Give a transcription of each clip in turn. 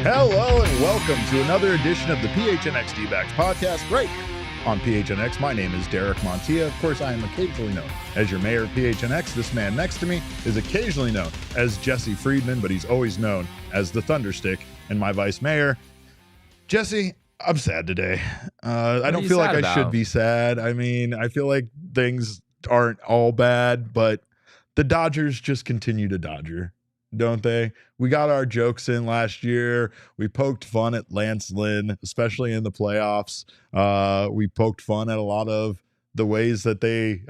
Hello and welcome to another edition of the PHNX D-Backs podcast right here on PHNX. My name is Derek Montilla. Of course, I am occasionally known as your mayor of PHNX. This man next to me is occasionally known as Jesse Friedman, but he's always known as the Thunderstick and my vice mayor. Jesse, I'm sad today. I don't feel like I should be sad. I mean, I feel like things aren't all bad, but the Dodgers just continue to Dodger, don't they? We got our jokes in last year. We poked fun at Lance Lynn, especially in the playoffs. We poked fun at a lot of the ways that they,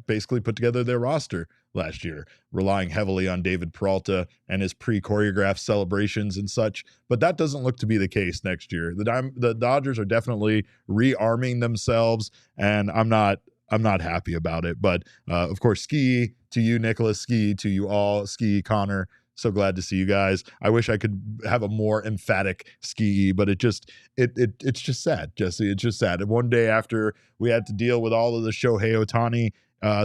basically put together their roster last year, relying heavily on David Peralta and his pre-choreographed celebrations and such. But that doesn't look to be the case next year. The Dodgers are definitely rearming themselves, and I'm not happy about it. But of course, ski to you, Nicholas, ski to you all, ski Connor. So glad to see you guys. I wish I could have a more emphatic ski, but it's just sad, Jesse. It's just sad. And one day after we had to deal with all of the Shohei Ohtani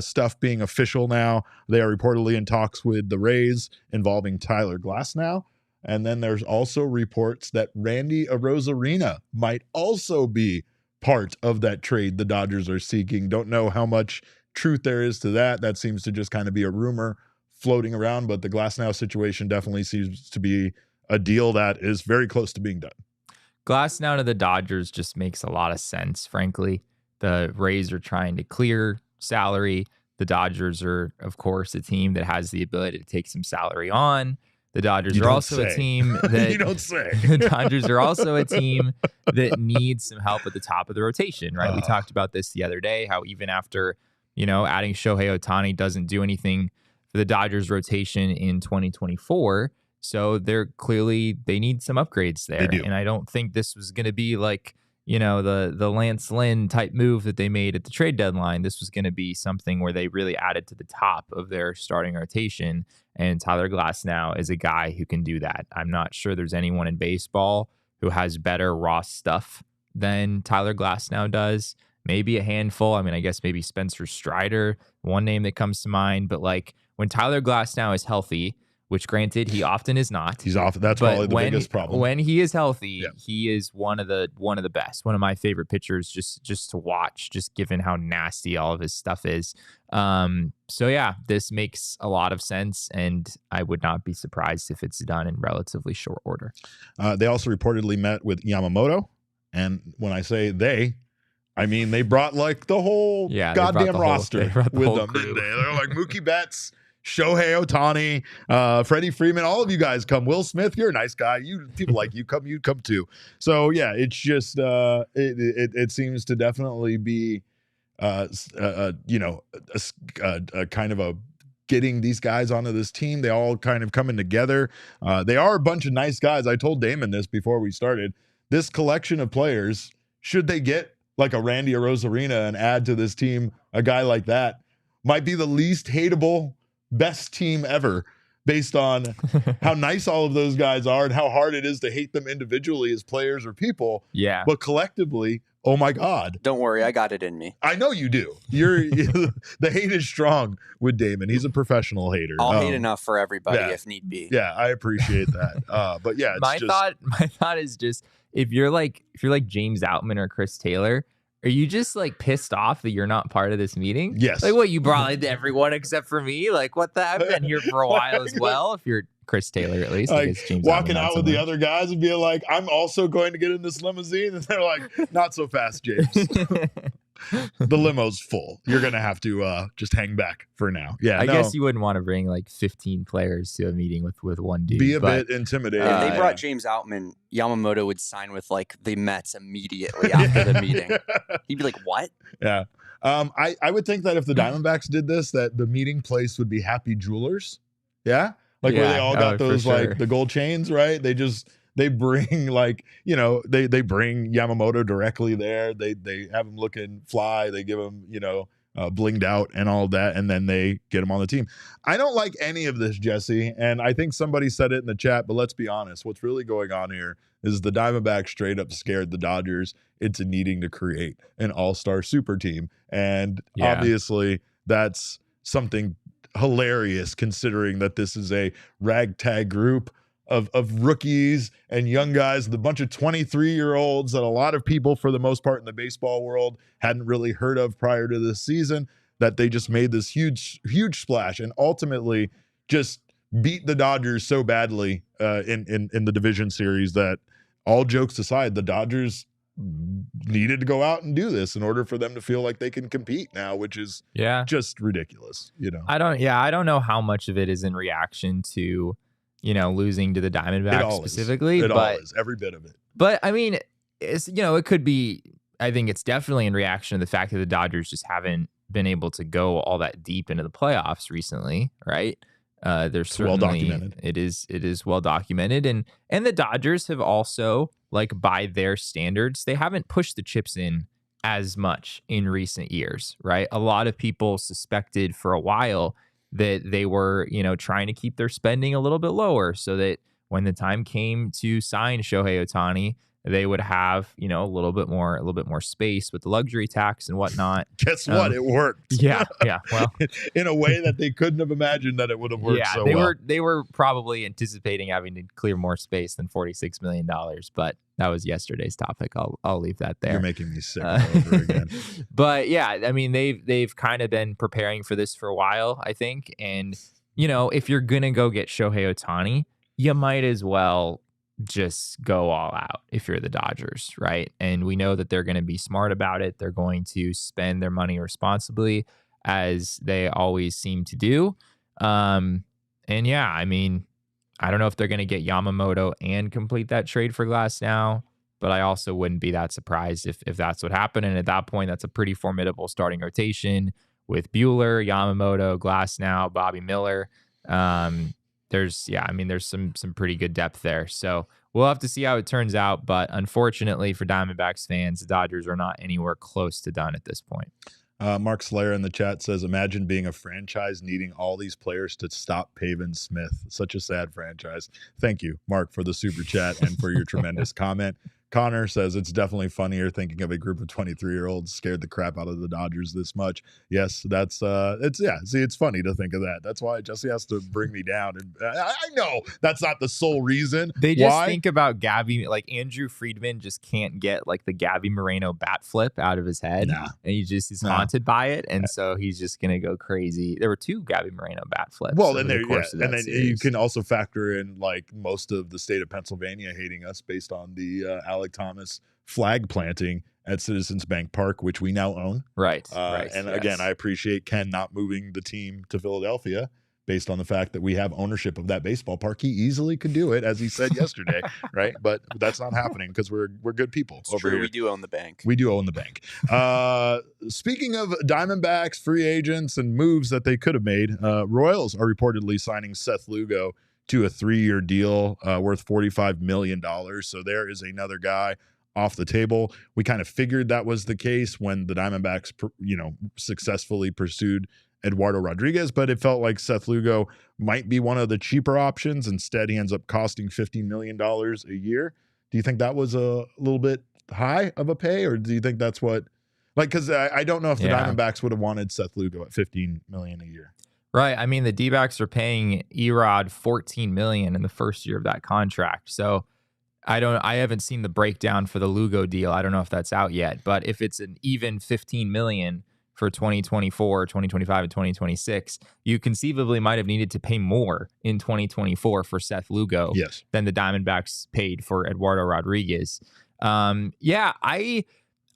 stuff being official now, they are reportedly in talks with the Rays involving Tyler Glasnow. And then there's also reports that Randy Arozarena might also be part of that trade the Dodgers are seeking. Don't know how much truth there is to that. That seems to just kind of be a rumor floating around, but the Glasnow situation definitely seems to be a deal that is very close to being done. Glasnow to the Dodgers just makes a lot of sense, frankly. The Rays are trying to clear salary. The Dodgers are, of course, a team that has the ability to take some salary on. The Dodgers are also a team that you don't say. The Dodgers are also a team that needs some help at the top of the rotation, right? We talked about this the other day, how even after, adding Shohei Ohtani doesn't do anything for the Dodgers rotation in 2024. So they need some upgrades there. They do. And I don't think this was going to be like, the Lance Lynn type move that they made at the trade deadline. This was going to be something where they really added to the top of their starting rotation. And Tyler Glasnow is a guy who can do that. I'm not sure there's anyone in baseball who has better raw stuff than Tyler Glasnow does. Maybe a handful. I mean, I guess maybe Spencer Strider, one name that comes to mind. But like when Tyler Glasnow is healthy, which granted he often is not. He's off. That's probably the biggest problem. When he is healthy, he is one of the best. One of my favorite pitchers just to watch, just given how nasty all of his stuff is. So yeah, this makes a lot of sense, and I would not be surprised if it's done in relatively short order. They also reportedly met with Yamamoto, and when I say they, I mean they brought like the whole goddamn roster with them. They're like Mookie Betts, Shohei Ohtani, Freddie Freeman, all of you guys come. Will Smith, you're a nice guy. People like you come too. So yeah, it's just it seems to definitely be a kind of a getting these guys onto this team. They all kind of coming together. They are a bunch of nice guys. I told Damon this before we started. This collection of players, should they get like a Randy Arozarena and add to this team a guy like that, might be the least hateable best team ever based on how nice all of those guys are and how hard it is to hate them individually as players or people. Yeah. But collectively, oh my God. Don't worry, I got it in me. I know you do. The hate is strong with Damon. He's a professional hater. I'll hate enough for everybody if need be. Yeah, I appreciate that. But yeah, my thought is just if you're like James Outman or Chris Taylor, are you just like pissed off that you're not part of this meeting? Yes. Like what, you brought in everyone except for me? Like what the? I've been here for a while as well. If you're Chris Taylor, at least. Like James walking out with the other guys and being like, I'm also going to get in this limousine. And they're like, not so fast, James. The limo's full. You're going to have to just hang back for now. Yeah, I guess you wouldn't want to bring like 15 players to a meeting with one dude. Be a bit intimidating. If they brought James Outman, Yamamoto would sign with like the Mets immediately after the meeting. He'd be like, what? Yeah. I would think that if the Diamondbacks did this, that the meeting place would be Happy Jewelers. Yeah. Like where they all got those like the gold chains, right? They bring like, they bring Yamamoto directly there. They have him looking fly. They give him, blinged out and all that, and then they get him on the team. I don't like any of this, Jesse, and I think somebody said it in the chat, but let's be honest. What's really going on here is the Diamondbacks straight up scared the Dodgers into needing to create an all-star super team, and obviously that's something hilarious considering that this is a ragtag group of rookies and young guys, the bunch of 23-year-olds that a lot of people, for the most part in the baseball world, hadn't really heard of prior to this season, that they just made this huge splash and ultimately just beat the Dodgers so badly in the division series that, all jokes aside, the Dodgers needed to go out and do this in order for them to feel like they can compete now, which is just ridiculous. I don't know how much of it is in reaction to losing to the Diamondbacks specifically. It all is, every bit of it. But I mean, it's, it could be, I think it's definitely in reaction to the fact that the Dodgers just haven't been able to go all that deep into the playoffs recently, right? There's certainly, well documented. It is well documented. And the Dodgers have also, like, by their standards, they haven't pushed the chips in as much in recent years, right? A lot of people suspected for a while that they were, trying to keep their spending a little bit lower so that when the time came to sign Shohei Ohtani, they would have, a little bit more space with the luxury tax and whatnot. Guess what? It worked. Yeah. Well, in a way that they couldn't have imagined that it would have worked so well. They were probably anticipating having to clear more space than $46 million, but that was yesterday's topic. I'll leave that there. You're making me sick all over again. But yeah, I mean, they've kind of been preparing for this for a while, I think. And, if you're going to go get Shohei Ohtani, you might as well just go all out if you're the Dodgers, right? And we know that they're going to be smart about it. They're going to spend their money responsibly, as they always seem to do. And yeah, I mean, I don't know if they're going to get Yamamoto and complete that trade for Glass now, but I also wouldn't be that surprised if that's what happened. And at that point, that's a pretty formidable starting rotation with Buehler, Yamamoto, Glass now, Bobby Miller. There's some pretty good depth there. So we'll have to see how it turns out. But unfortunately for Diamondbacks fans, the Dodgers are not anywhere close to done at this point. Mark Slayer in the chat says, imagine being a franchise needing all these players to stop Pavin Smith. Such a sad franchise. Thank you, Mark, for the super chat and for your tremendous comment. Connor says it's definitely funnier thinking of a group of 23-year-olds scared the crap out of the Dodgers this much. Yes, that's it's funny to think of that. That's why Jesse has to bring me down. And I know that's not the sole reason. They just think about Gabby, like Andrew Friedman just can't get like the Gabby Moreno bat flip out of his head. And he's haunted by it. And so he's just going to go crazy. There were 2 Gabby Moreno bat flips. Well, and then you can also factor in like most of the state of Pennsylvania hating us based on the Alec Thomas flag planting at Citizens Bank Park, which we now own. Right. Again, I appreciate Ken not moving the team to Philadelphia based on the fact that we have ownership of that baseball park. He easily could do it, as he said yesterday, right? But that's not happening because we're good people. It's true. Here. We do own the bank. We do own the bank. Speaking of Diamondbacks, free agents, and moves that they could have made, Royals are reportedly signing Seth Lugo to a 3-year deal worth $45 million. So there is another guy off the table. We kind of figured that was the case when the Diamondbacks, successfully pursued Eduardo Rodriguez, but it felt like Seth Lugo might be one of the cheaper options. Instead, he ends up costing $50 million a year. Do you think that was a little bit high of a pay, or do you think that's what, because I don't know if the Diamondbacks would have wanted Seth Lugo at $15 million a year. Right. I mean, the D-backs are paying Erod $14 million in the first year of that contract. So I haven't seen the breakdown for the Lugo deal. I don't know if that's out yet. But if it's an even $15 million for 2024, 2025, and 2026, you conceivably might have needed to pay more in 2024 for Seth Lugo than the Diamondbacks paid for Eduardo Rodriguez.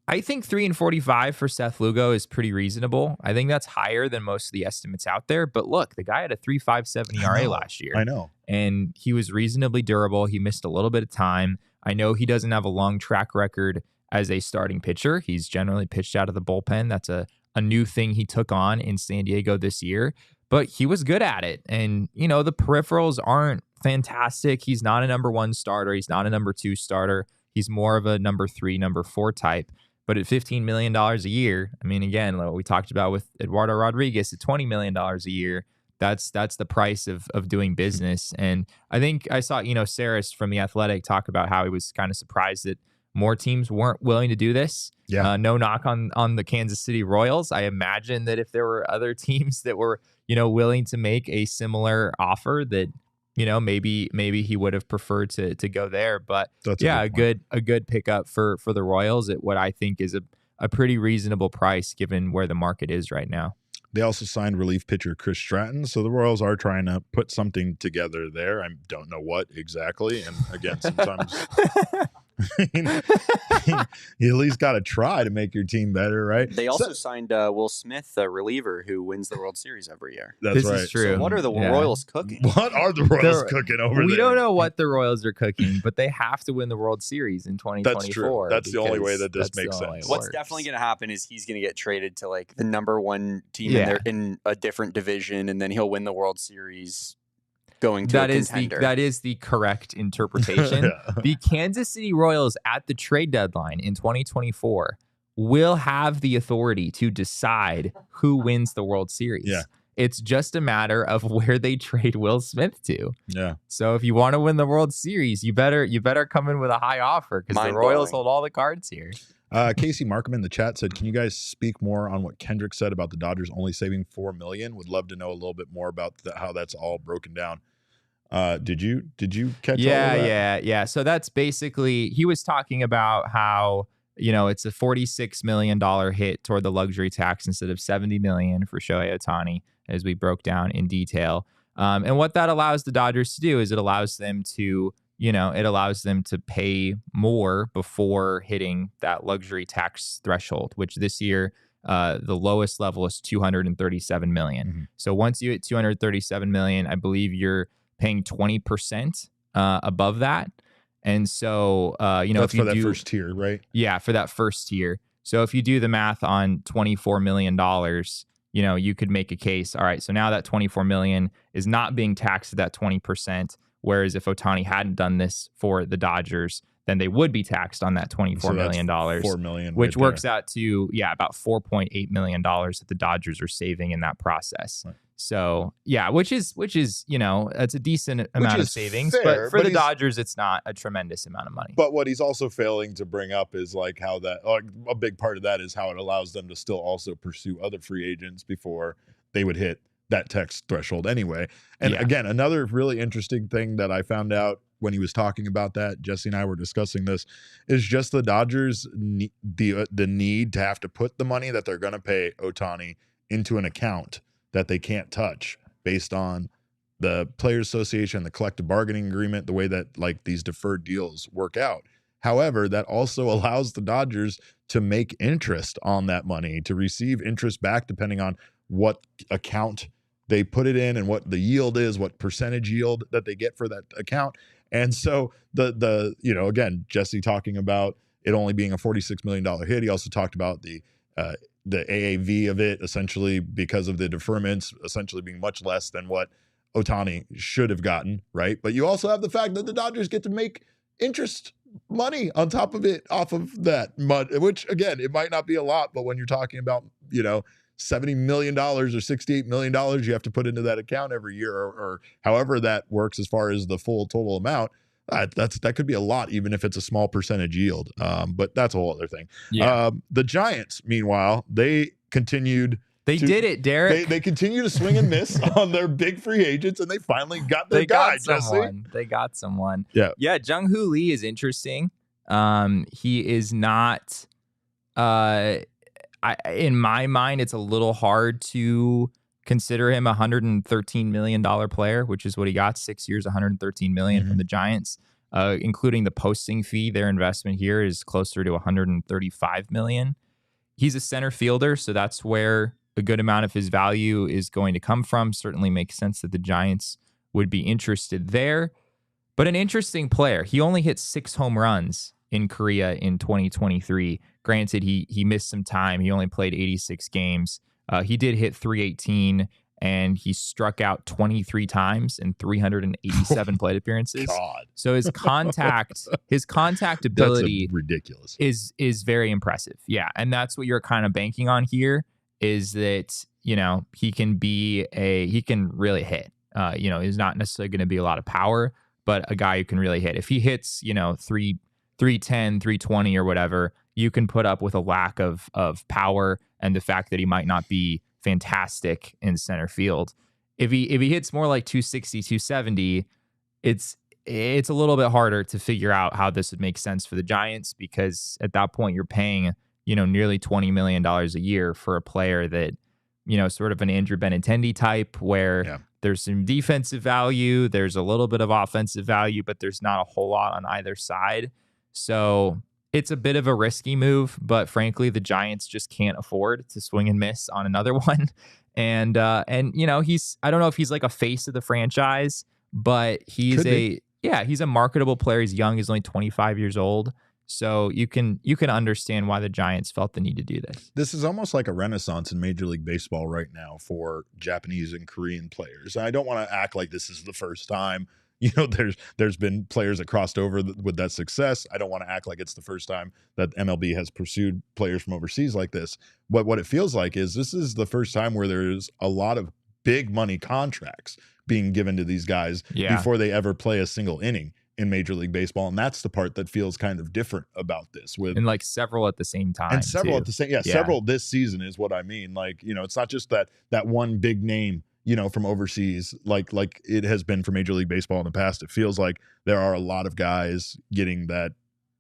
I think 3 and 45 for Seth Lugo is pretty reasonable. I think that's higher than most of the estimates out there. But look, the guy had a 3.57 ERA last year. I know. And he was reasonably durable. He missed a little bit of time. I know he doesn't have a long track record as a starting pitcher. He's generally pitched out of the bullpen. That's a new thing he took on in San Diego this year, but he was good at it. And, the peripherals aren't fantastic. He's not a number 1 starter. He's not a number 2 starter. He's more of a number 3, number 4 type. But at $15 million a year, I mean, again, like what we talked about with Eduardo Rodriguez at $20 million a year, that's the price of doing business. And I think I saw, Saris from The Athletic talk about how he was kind of surprised that more teams weren't willing to do this. Yeah. No knock on the Kansas City Royals. I imagine that if there were other teams that were, willing to make a similar offer, that, maybe he would have preferred to go there. But a good pickup for the Royals at what I think is a pretty reasonable price given where the market is right now. They also signed relief pitcher Chris Stratton, so the Royals are trying to put something together there. I don't know what exactly, and again, sometimes you at least got to try to make your team better, right? They also signed Will Smith, a reliever who wins the World Series every year. That's right. This is true. So what are the Royals cooking? What are the Royals cooking over there? We don't know what the Royals are cooking, but they have to win the World Series in 2024. That's true. That's the only way that this makes sense. What's definitely going to happen is he's going to get traded to like the number 1 team in a different division, and then he'll win the World Series going to a contender. That is the correct interpretation. The Kansas City Royals at the trade deadline in 2024 will have the authority to decide who wins the World Series. Yeah. It's just a matter of where they trade Will Smith to. Yeah. So if you want to win the World Series, you better come in with a high offer because the Royals hold all the cards here. Casey Markham in the chat said, "Can you guys speak more on what Kendrick said about the Dodgers only saving $4 million? Would love to know a little bit more about how that's all broken down." Did you catch all of that? Yeah. So that's basically, he was talking about how, it's a $46 million hit toward the luxury tax instead of $70 million for Shohei Ohtani, as we broke down in detail. And what that allows the Dodgers to do is it allows them to pay more before hitting that luxury tax threshold, which this year, the lowest level is $237 million. Mm-hmm. So once you hit $237 million, I believe you're paying 20% above that. And so, that's if you for that first tier, right? Yeah, for that first tier. So if you do the math on $24 million, you could make a case. All right, so now that $24 million is not being taxed at that 20%. Whereas if Ohtani hadn't done this for the Dodgers, then they would be taxed on that $24 million. $4 million, which works out to about $4.8 million that the Dodgers are saving in that process. Right. So which is it's a decent amount of savings, fair, but for the Dodgers, it's not a tremendous amount of money. But what he's also failing to bring up is like how that a big part of that is how it allows them to still also pursue other free agents before they would hit that tax threshold anyway. And again, another really interesting thing that I found out when he was talking about that, Jesse and I were discussing this, is just the Dodgers the need to have to put the money that they're going to pay Ohtani into an account that they can't touch based on the Players Association, the collective bargaining agreement, the way that like these deferred deals work out. However, that also allows the Dodgers to make interest on that money, to receive interest back depending on what account they put it in and what the yield is, what percentage yield that they get for that account. And so the again, Jesse talking about it only being a $46 million hit. He also talked about the AAV of it, essentially because of the deferments, essentially being much less than what Ohtani should have gotten, right? But you also have the fact that the Dodgers get to make interest money on top of it, off of that, which again, it might not be a lot, but when you're talking about, $70 million or $68 million you have to put into that account every year, or however that works as far as the full total amount, that could be a lot, even if it's a small percentage yield. But that's a whole other thing. Yeah. The Giants, meanwhile, they continued. They did it, Derek. They continue to swing and miss on their big free agents, and they finally got their guy, Jesse. They got someone. Yeah. Jung-Hoo Lee is interesting. He is not. In my mind, it's a little hard to consider him a $113 million player, which is what he got, 6 years, $113 million from the Giants, including the posting fee. Their investment here is closer to $135 million. He's a center fielder, so that's where a good amount of his value is going to come from. Certainly makes sense that the Giants would be interested there. But an interesting player. He only hit 6 home runs in Korea in 2023. Granted, he missed some time. He only played 86 games. He did hit 318, and he struck out 23 times in 387 plate appearances. God. So his contact ability That's ridiculous. is very impressive. Yeah, and that's what you're kind of banking on here, is that, you know, he can really hit. You know, he's not necessarily going to be a lot of power, but a guy who can really hit. If he hits, you know, 310, 320 or whatever, you can put up with a lack of power and the fact that he might not be fantastic in center field. If he hits more like 260, 270, it's a little bit harder to figure out how this would make sense for the Giants, because at that point you're paying, you know, nearly $20 million a year for a player that, you know, sort of an Andrew Benintendi type, where there's some defensive value, there's a little bit of offensive value, but there's not a whole lot on either side. So it's a bit of a risky move, but frankly, the Giants just can't afford to swing and miss on another one. And you know, I don't know if he's like a face of the franchise, but he's a marketable player. He's young. He's only 25 years old. So you can understand why the Giants felt the need to do this. This is almost like a renaissance in Major League Baseball right now for Japanese and Korean players. I don't want to act like this is the first time. You know, there's been players that crossed over with that success. I don't want to act like it's the first time that MLB has pursued players from overseas like this. But what it feels like is this is the first time where there's a lot of big money contracts being given to these guys before they ever play a single inning in Major League Baseball. And that's the part that feels kind of different about this. And like several at the same time. And several at the same, several this season is what I mean. Like, you know, it's not just that one big name, you know, from overseas, like it has been for Major League Baseball in the past. It feels like there are a lot of guys getting that,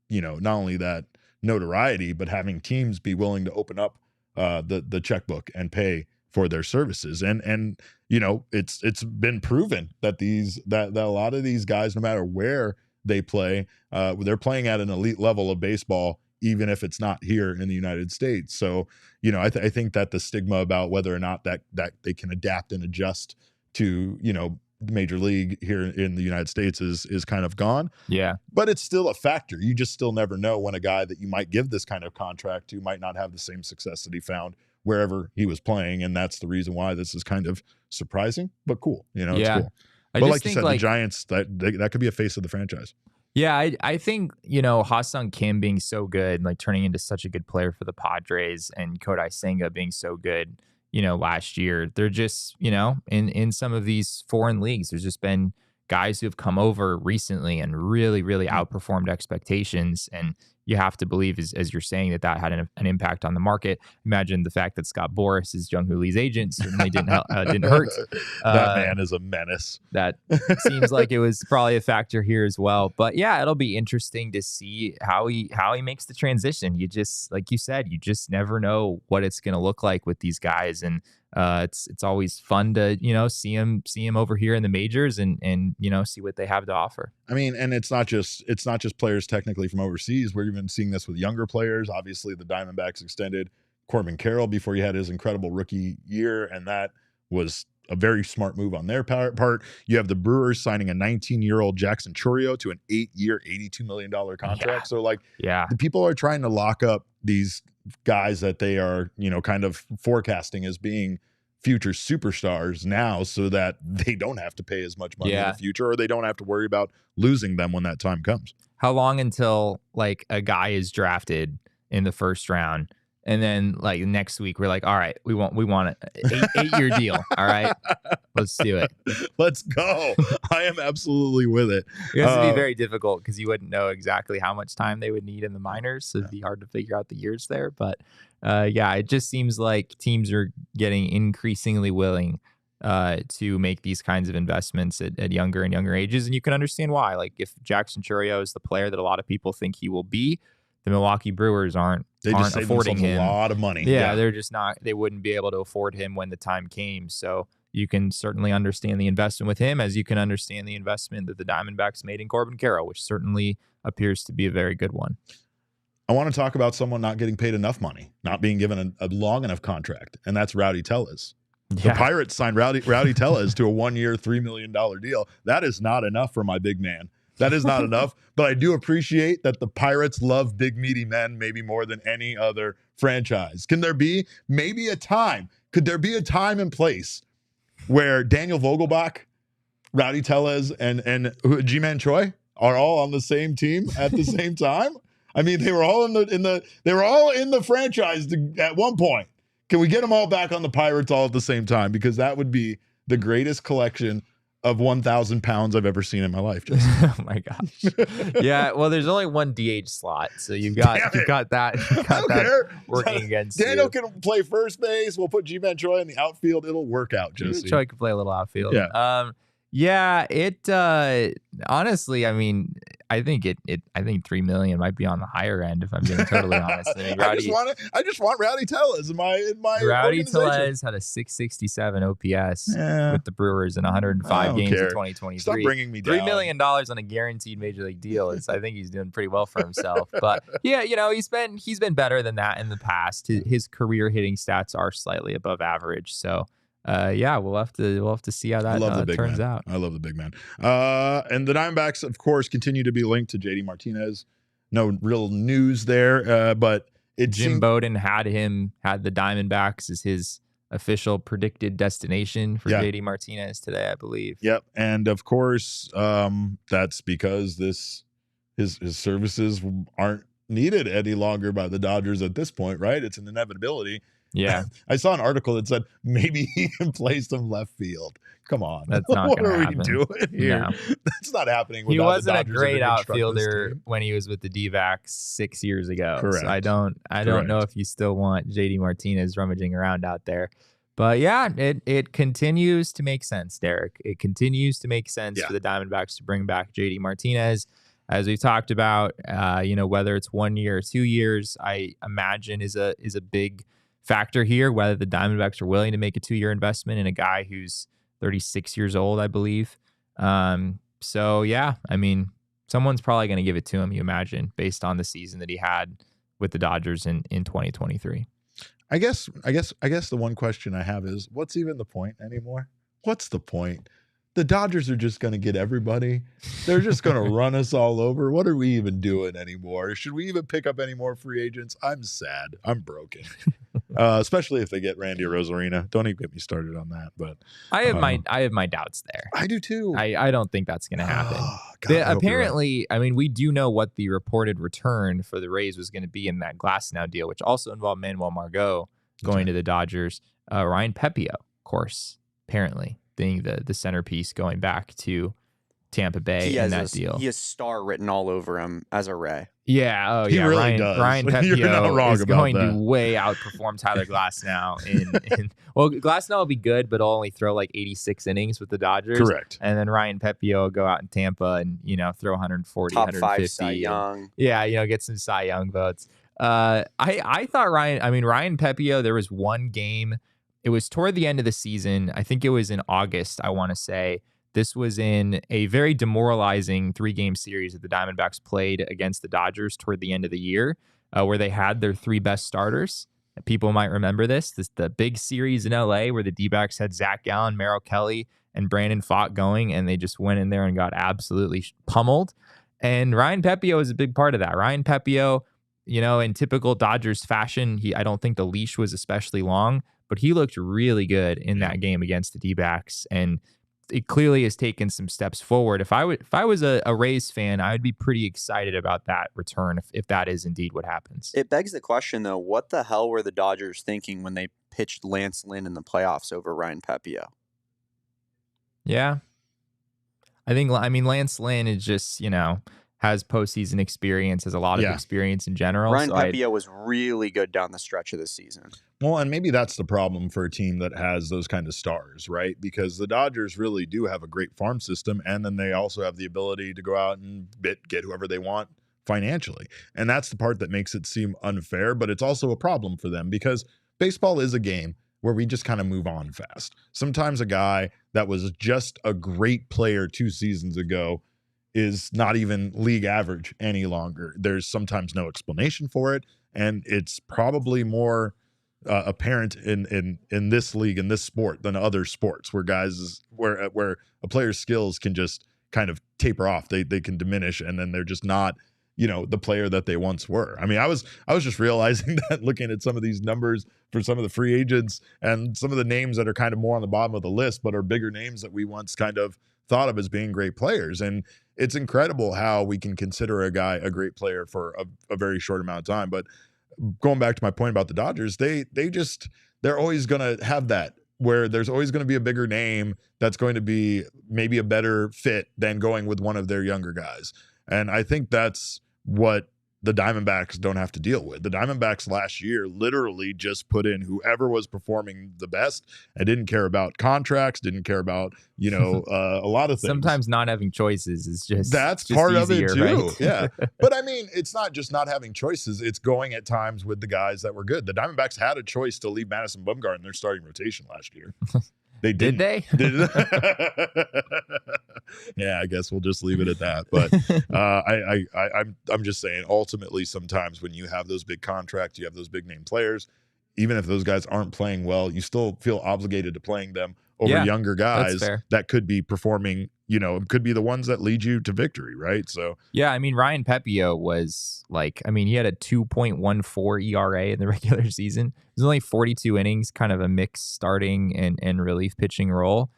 you know, not only that notoriety, but having teams be willing to open up the checkbook and pay for their services. And you know, it's been proven that that a lot of these guys, no matter where they play, they're playing at an elite level of baseball, even if it's not here in the United States. So, you know, I think that the stigma about whether or not that they can adapt and adjust to, you know, Major League here in the United States is kind of gone. Yeah. But it's still a factor. You just still never know when a guy that you might give this kind of contract to might not have the same success that he found wherever he was playing. And that's the reason why this is kind of surprising, but cool. You know, it's cool. But like you said, the Giants, that could be a face of the franchise. Yeah, I think, you know, Ha-Sung Kim being so good, like turning into such a good player for the Padres, and Kodai Senga being so good, you know, last year, they're just, you know, in some of these foreign leagues, there's just been guys who have come over recently and really, really outperformed expectations. And you have to believe, as you're saying, that had an impact on the market. Imagine the fact that Scott Boras is Jung Hoo Lee's agent certainly didn't hurt. That man is a menace. That seems like it was probably a factor here as well. But yeah, it'll be interesting to see how he makes the transition. You just, like you said, you just never know what it's going to look like with these guys, and it's always fun to, you know, see him over here in the majors and you know, see what they have to offer. I mean, and it's not just players technically from overseas. We're even seeing this with younger players. Obviously, the Diamondbacks extended Corbin Carroll before he had his incredible rookie year, and that was a very smart move on their part. You have the Brewers signing a 19-year-old Jackson Chourio to an 8-year, $82 million contract. Yeah. So, like, the people are trying to lock up these guys that they are, you know, kind of forecasting as being future superstars now, so that they don't have to pay as much money in the future, or they don't have to worry about losing them when that time comes. How long until like a guy is drafted in the first round, and then like next week we're like, all right, we want an 8-year deal. All right, let's do it. Let's go. I am absolutely with it. It has to be very difficult because you wouldn't know exactly how much time they would need in the minors, so it'd be hard to figure out the years there. But it just seems like teams are getting increasingly willing to make these kinds of investments at younger and younger ages. And you can understand why. Like, if Jackson Chourio is the player that a lot of people think he will be, the Milwaukee Brewers aren't affording him a lot of money. Yeah, they're just not. They wouldn't be able to afford him when the time came. So you can certainly understand the investment with him, as you can understand the investment that the Diamondbacks made in Corbin Carroll, which certainly appears to be a very good one. I want to talk about someone not getting paid enough money, not being given a long enough contract, and that's Rowdy Tellez. The Pirates signed Rowdy Tellez to a 1-year, $3 million deal. That is not enough for my big man. That is not enough. But I do appreciate that the Pirates love big, meaty men maybe more than any other franchise. Can there be maybe a time? Could there be a time and place where Daniel Vogelbach, Rowdy Tellez, and G-Man Choi are all on the same team at the same time? I mean, they were all in the franchise at one point. Can we get them all back on the Pirates all at the same time? Because that would be the greatest collection of 1,000 pounds I've ever seen in my life. Oh my gosh. Yeah. Well, there's only one DH slot, so you've got that working against Daniel you. can play first base. We'll put G-Man Choi in the outfield. It'll work out, Jesse. Choi can play a little outfield. Yeah. Yeah. It honestly, I mean, I think $3 million might be on the higher end if I'm being totally honest. I mean, I just want Rowdy Tellez in my Rowdy Tellez had a 667 OPS with the Brewers in 105 games in 2023. Stop bringing me down. $3 million on a guaranteed major league deal. I think he's doing pretty well for himself. But yeah, he's been better than that in the past. His career hitting stats are slightly above average. So yeah, we'll have to see how that turns out. I love the big man. And the Diamondbacks, of course, continue to be linked to JD Martinez. No real news there, but Jim Bowden had the Diamondbacks as his official predicted destination for JD Martinez today, I believe. Yep, and of course, that's because his services aren't needed any longer by the Dodgers at this point, right? It's an inevitability. Yeah. I saw an article that said maybe he can play some left field. Come on. That's not going to happen. What are we doing here? No. That's not happening. He wasn't a great outfielder when he was with the D-backs 6 years ago. Correct. So I don't know if you still want JD Martinez rummaging around out there. But yeah, it continues to make sense, Derek. It continues to make sense for the Diamondbacks to bring back JD Martinez. As we talked about, whether it's 1 year or 2 years, I imagine is a big factor here, whether the Diamondbacks are willing to make a 2-year investment in a guy who's 36 years old, I believe. So yeah, I mean, someone's probably going to give it to him, you imagine, based on the season that he had with the Dodgers in 2023. I guess the one question I have is, what's even the point anymore? What's the point? The Dodgers are just going to get everybody. They're just going to run us all over. What are we even doing anymore? Should we even pick up any more free agents? I'm sad. I'm broken. Especially if they get Randy Rosarina. Don't even get me started on that. But I have my doubts there. I do too. I don't think that's going to happen. God, apparently, I mean, we do know what the reported return for the Rays was going to be in that Glasnow deal, which also involved Manuel Margot going to the Dodgers. Ryan Pepiot, of course, apparently being the centerpiece going back to Tampa Bay in that deal. He has star written all over him as a Ray. Yeah. Oh, he yeah. Really does. Ryan Pepiot is going to way outperform Tyler Glasnow. Well, Glasnow will be good, but he'll only throw like 86 innings with the Dodgers. Correct. And then Ryan Pepiot will go out in Tampa and, throw 140, Top 150. 5 Cy Young. Get some Cy Young votes. I thought Ryan Pepiot, there was one game. It was toward the end of the season. I think it was in August, I want to say. This was in a very demoralizing 3-game series that the Diamondbacks played against the Dodgers toward the end of the year, where they had their 3 best starters. People might remember this the big series in LA where the D-backs had Zach Gallen, Merrill Kelly, and Brandon Pfaadt going, and they just went in there and got absolutely pummeled. And Ryan Pepiot was a big part of that. Ryan Pepiot, in typical Dodgers fashion, I don't think the leash was especially long, but he looked really good in that game against the D-backs, and it clearly has taken some steps forward. If I was a Rays fan, I would be pretty excited about that return if that is indeed what happens. It begs the question, though, what the hell were the Dodgers thinking when they pitched Lance Lynn in the playoffs over Ryan Pepiot? Yeah. Lance Lynn is just, has postseason experience, has a lot of experience in general. Ryan Pepiot was really good down the stretch of the season. Well, and maybe that's the problem for a team that has those kind of stars, right? Because the Dodgers really do have a great farm system, and then they also have the ability to go out and get whoever they want financially. And that's the part that makes it seem unfair, but it's also a problem for them because baseball is a game where we just kind of move on fast. Sometimes a guy that was just a great player 2 seasons ago is not even league average any longer. There's sometimes no explanation for it, and it's probably more apparent in this league, in this sport, than other sports where a player's skills can just kind of taper off. They can diminish, and then they're just not, the player that they once were. I mean, I was just realizing that looking at some of these numbers for some of the free agents and some of the names that are kind of more on the bottom of the list, but are bigger names that we once kind of thought of as being great players. And it's incredible how we can consider a guy a great player for a very short amount of time. But going back to my point about the Dodgers, they're always going to have that, where there's always going to be a bigger name that's going to be maybe a better fit than going with one of their younger guys. And I think that's what the Diamondbacks don't have to deal with. The Diamondbacks last year literally just put in whoever was performing the best and didn't care about contracts, didn't care about, a lot of things. Sometimes not having choices is that's just part easier, of it too. right? Yeah. But I mean, it's not just not having choices. It's going at times with the guys that were good. The Diamondbacks had a choice to leave Madison Bumgarner in their starting rotation last year. They didn't. Did they? Yeah, I guess we'll just leave it at that. But I'm just saying, ultimately, sometimes when you have those big contracts, you have those big name players, even if those guys aren't playing well, you still feel obligated to playing them over younger guys that could be performing, could be the ones that lead you to victory, right? So yeah, I mean, Ryan Pepiot was he had a 2.14 ERA in the regular season. It was only 42 innings, kind of a mixed starting and relief pitching role.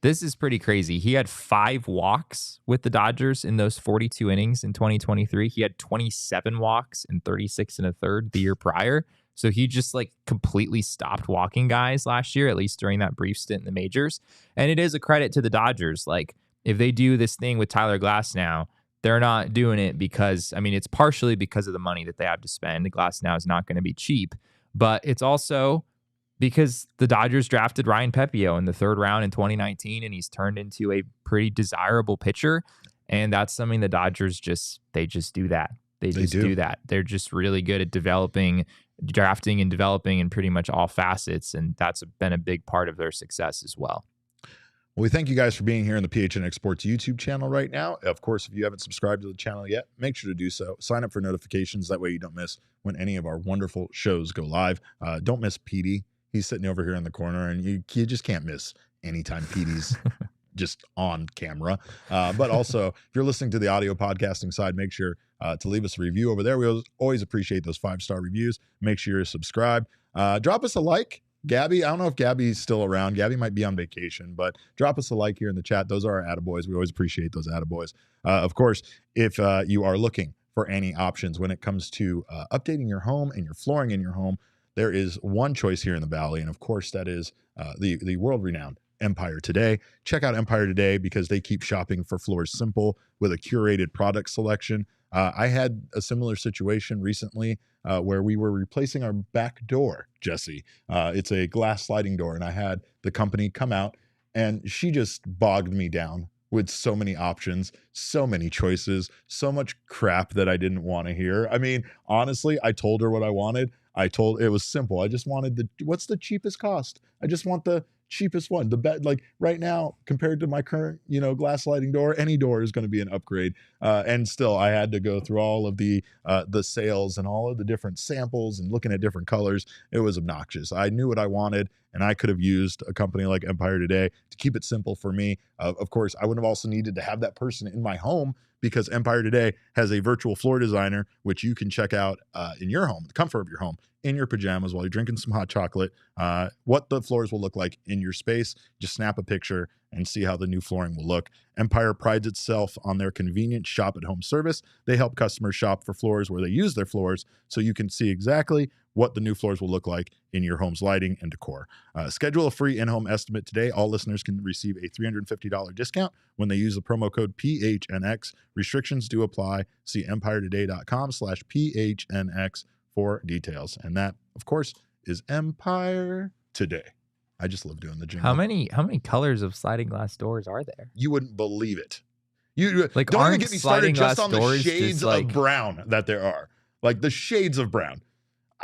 This is pretty crazy. He had 5 walks with the Dodgers in those 42 innings in 2023. He had 27 walks in 36 1/3 the year prior. So he just completely stopped walking guys last year, at least during that brief stint in the majors. And it is a credit to the Dodgers. If they do this thing with Tyler Glasnow, they're not doing it because, it's partially because of the money that they have to spend. Glasnow is not going to be cheap, but it's also because the Dodgers drafted Ryan Pepiot in the 3rd round in 2019, and he's turned into a pretty desirable pitcher. And that's something the Dodgers just do that. They do that. They're just really good at drafting and developing in pretty much all facets, and that's been a big part of their success as well. Well, we thank you guys for being here on the PHNX Sports YouTube channel right now. Of course, if you haven't subscribed to the channel yet, make sure to do so. Sign up for notifications. That way you don't miss when any of our wonderful shows go live. Don't miss Petey. He's sitting over here in the corner, and you just can't miss anytime Petey's just on camera. But also, if you're listening to the audio podcasting side, make sure to leave us a review over there. We always appreciate those 5-star reviews. Make sure you're subscribed. Drop us a like. Gabby, I don't know if Gabby's still around. Gabby might be on vacation, but drop us a like here in the chat. Those are our attaboys. We always appreciate those attaboys. Of course, if you are looking for any options when it comes to updating your home and your flooring in your home, there is one choice here in the Valley, and of course, that is the world-renowned Empire Today. Check out Empire Today because they keep shopping for floors simple with a curated product selection. I had a similar situation recently where we were replacing our back door, Jesse. It's a glass sliding door, and I had the company come out, and she just bogged me down with so many options, so many choices, so much crap that I didn't want to hear. I mean, honestly, I told her what I wanted. It was simple. I just wanted what's the cheapest cost? I just want the cheapest one. The bet, right now, compared to my current, glass sliding door, any door is going to be an upgrade. And still, I had to go through all of the sales and all of the different samples and looking at different colors. It was obnoxious. I knew what I wanted, and I could have used a company like Empire Today to keep it simple for me. Of course, I would have also needed to have that person in my home, because Empire Today has a virtual floor designer, which you can check out in your home, the comfort of your home, in your pajamas while you're drinking some hot chocolate, what the floors will look like in your space. Just snap a picture and see how the new flooring will look. Empire prides itself on their convenient shop-at-home service. They help customers shop for floors where they use their floors, so you can see exactly what the new floors will look like in your home's lighting and decor. Schedule a free in-home estimate today. All listeners can receive a $350 discount when they use the promo code PHNX. Restrictions do apply. See empiretoday.com/PHNX for details. And that, of course, is Empire Today. I just love doing the jingle. How many colors of sliding glass doors are there? You wouldn't believe it. You like, don't even get me started just on the shades of brown that there are. Like the shades of brown.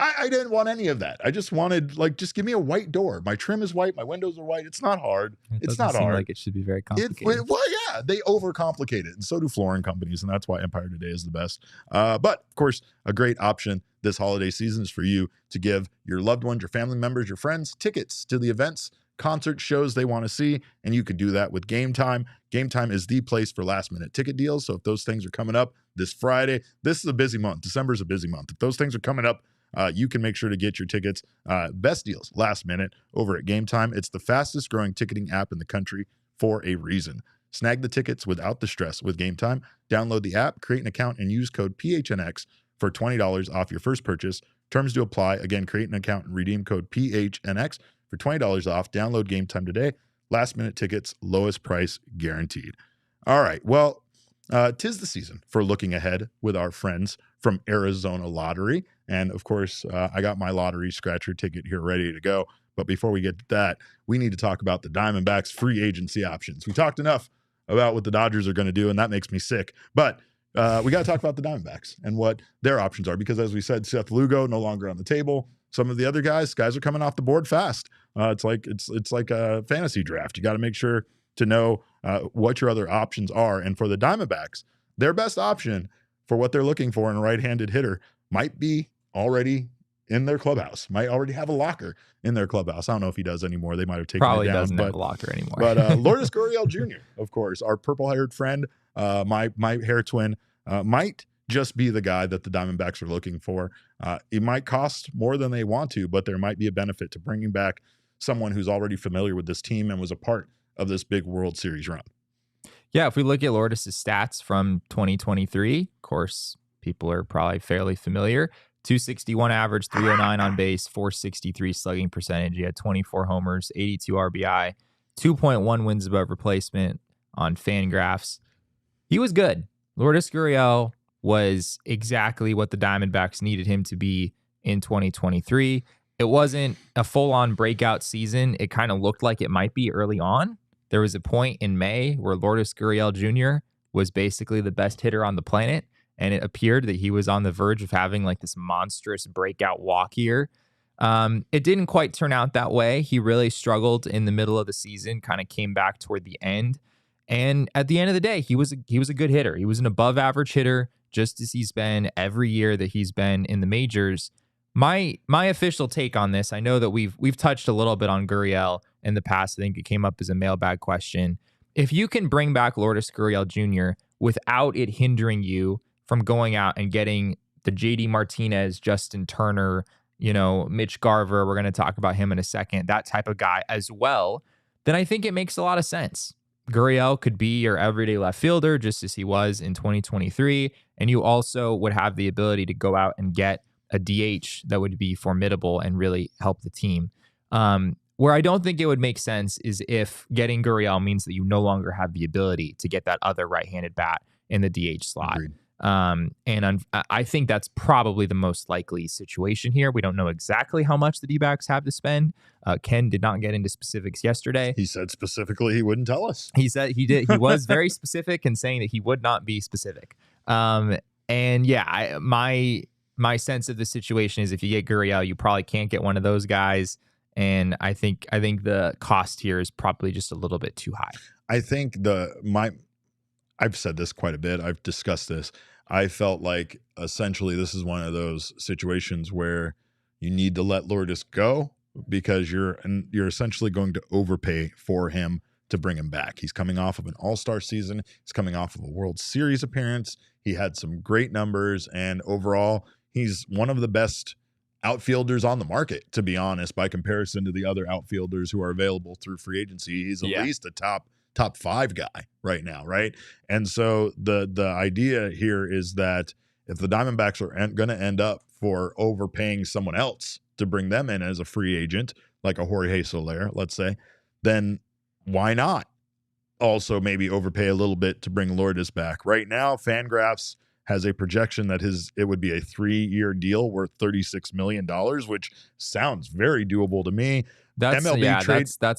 I didn't want any of that. I just wanted, just give me a white door. My trim is white. My windows are white. It's not hard. It's not hard. Like it should be very complicated. Well, yeah, they overcomplicate it, and so do flooring companies, and that's why Empire Today is the best. But of course, a great option this holiday season is for you to give your loved ones, your family members, your friends tickets to the events concert shows they want to see, and you could do that with Game Time. Game Time is the place for last-minute ticket deals. So if those things are coming up this Friday, this is a busy month. December is a busy month. If those things are coming up, you can make sure to get your tickets. Best deals last minute over at Game Time. It's the fastest growing ticketing app in the country for a reason. Snag the tickets without the stress with Game Time. Download the app, create an account, and use code PHNX for $20 off your first purchase. Terms to apply. Again, create an account and redeem code PHNX for $20 off. Download Game Time today. Last minute tickets, lowest price guaranteed. All right. Well, 'tis the season for looking ahead with our friends from Arizona Lottery. And of course, I got my lottery scratcher ticket here ready to go. But before we get to that, we need to talk about the Diamondbacks free agency options. We talked enough about what the Dodgers are going to do, and that makes me sick. But we got to talk about the Diamondbacks and what their options are, because as we said, Seth Lugo no longer on the table. Some of the other guys are coming off the board fast. It's like a fantasy draft. You got to make sure to know what your other options are. And for the Diamondbacks, their best option for what they're looking for in a right-handed hitter might be already in their clubhouse, might already have a locker in their clubhouse. I don't know if he does anymore. They might have taken Probably it down. Doesn't have a locker anymore. But Lourdes Gurriel Jr., of course, our purple-haired friend, my hair twin, might just be the guy that the Diamondbacks are looking for. It might cost more than they want to, but there might be a benefit to bringing back someone who's already familiar with this team and was a part of this big World Series run. Yeah, if we look at Lourdes' stats from 2023, of course, people are probably fairly familiar. 261 average, 309 on base, 463 slugging percentage. He had 24 homers, 82 RBI, 2.1 wins above replacement on Fangraphs. He was good. Lourdes Gurriel was exactly what the Diamondbacks needed him to be in 2023. It wasn't a full-on breakout season. It kind of looked like it might be early on. There was a point in May where Lourdes Gurriel Jr. was basically the best hitter on the planet, and it appeared that he was on the verge of having like this monstrous breakout walk year. It didn't quite turn out that way. He really struggled in the middle of the season, kind of came back toward the end. And at the end of the day, he was a good hitter. He was an above average hitter, just as he's been every year that he's been in the majors. My official take on this, I know that we've touched a little bit on Gurriel in the past. I think it came up as a mailbag question. If you can bring back Lourdes Gurriel Jr. without it hindering you from going out and getting the JD Martinez, Justin Turner, Mitch Garver, we're going to talk about him in a second, that type of guy as well, then I think it makes a lot of sense. Gurriel could be your everyday left fielder, just as he was in 2023. And you also would have the ability to go out and get a DH that would be formidable and really help the team. Where I don't think it would make sense is if getting Gurriel means that you no longer have the ability to get that other right-handed bat in the DH slot. Agreed. I think that's probably the most likely situation here. We don't know exactly how much the D-backs have to spend. Ken did not get into specifics yesterday. He said specifically he wouldn't tell us. He said he did. He was very specific in saying that he would not be specific. And yeah, my sense of the situation is if you get Gurriel, you probably can't get one of those guys. And I think the cost here is probably just a little bit too high. I think I've said this quite a bit. I've discussed this. I felt like essentially this is one of those situations where you need to let Lourdes go because you're essentially going to overpay for him to bring him back. He's coming off of an all-star season. He's coming off of a World Series appearance. He had some great numbers, and overall, he's one of the best outfielders on the market, to be honest, by comparison to the other outfielders who are available through free agency. He's at least a top 5 guy right now, right? And so the idea here is that if the Diamondbacks are going to end up for overpaying someone else to bring them in as a free agent, like a Jorge Soler, let's say, then why not also maybe overpay a little bit to bring Lourdes back? Right now, Fangraphs has a projection that it would be a 3-year deal worth $36 million, which sounds very doable to me. That's